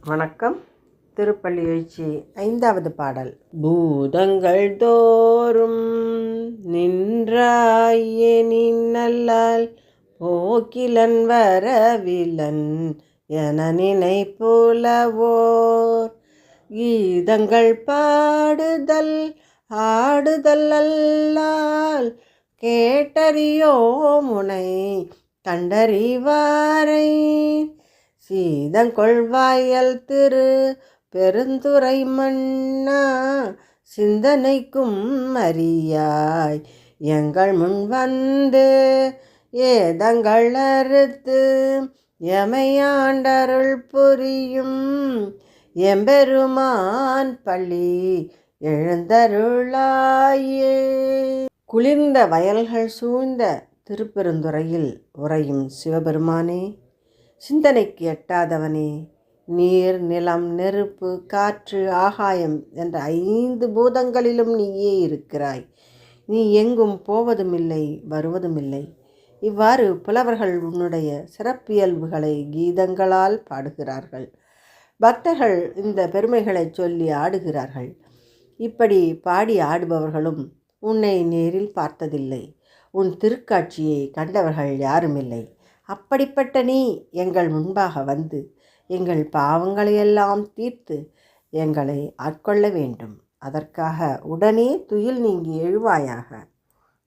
வணக்கம். திருப்பள்ளி எழுச்சி 5வது பாடல். பூதங்கள் தோறும் நின்றாயே நின்னல்லால் போக்கிலன் வரவிலன் என நினைப்புலவோர் கீதங்கள் பாடுதல் ஆடுதல் அல்லால் கேட்டறியோ முனை கண்டறிவாரை சீதங்கொள்வாயல் திரு பெருந்துறை மன்னா சிந்தனைக்கும் அறியாய் எங்கள் முன் வந்து ஏதங்கள் அறுத்து எமையாண்டருள் புரியும் எம்பெருமான் பள்ளி எழுந்தருளாயே. குளிர்ந்த வயல்கள் சூழ்ந்த திருப்பெருந்துறையில் உறையும் சிவபெருமானே, சிந்தனைக்கு எட்டாதவனே, நீர் நிலம் நெருப்பு காற்று ஆகாயம் என்ற 5 பூதங்களிலும் நீயே இருக்கிறாய். நீ எங்கும் போவதுமில்லை வருவதுமில்லை. இவ்வாறு புலவர்கள் உன்னுடைய சிறப்பியல்புகளை கீதங்களால் பாடுகிறார்கள். பக்தர்கள் இந்த பெருமைகளை சொல்லி ஆடுகிறார்கள். இப்படி பாடி ஆடுபவர்களும் உன்னை நேரில் பார்த்ததில்லை. உன் திருக்காட்சியை கண்டவர்கள் யாருமில்லை. அப்படிப்பட்ட நீ எங்கள் முன்பாக வந்து எங்கள் பாவங்களையெல்லாம் தீர்த்து எங்களை ஆட்கொள்ள வேண்டும். அதற்காக உடனே துயில் நீங்கி எழுவாயாக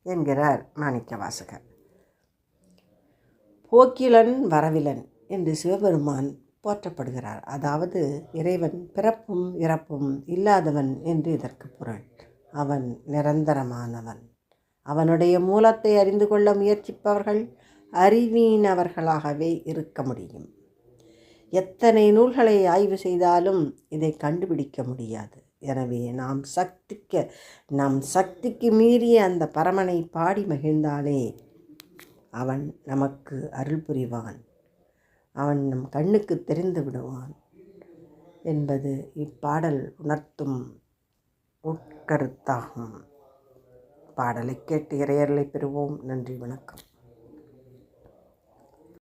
என்கிறார் மாணிக்கவாசகர். போக்கிலன் வரவிலன் என்று சிவபெருமான் போற்றப்படுகிறார். அதாவது இறைவன் பிறப்பும் இறப்பும் இல்லாதவன் என்று இதற்கு பொருள். அவன் நிரந்தரமானவன். அவனுடைய மூலத்தை அறிந்து கொள்ள முயற்சிப்பவர்கள் அறிவீனவர்களாகவே இருக்க முடியும். எத்தனை நூல்களை ஆய்வு செய்தாலும் இதை கண்டுபிடிக்க முடியாது. எனவே நம் சக்திக்கு மீறிய அந்த பரமனை பாடி மகிழ்ந்தாலே அவன் நமக்கு அருள் புரிவான். அவன் நம் கண்ணுக்கு தெரிந்து விடுவான் என்பது இப்பாடல் உணர்த்தும் உட்கருத்தாகும். பாடலை கேட்டு இறையர்களை பெறுவோம். நன்றி, வணக்கம்.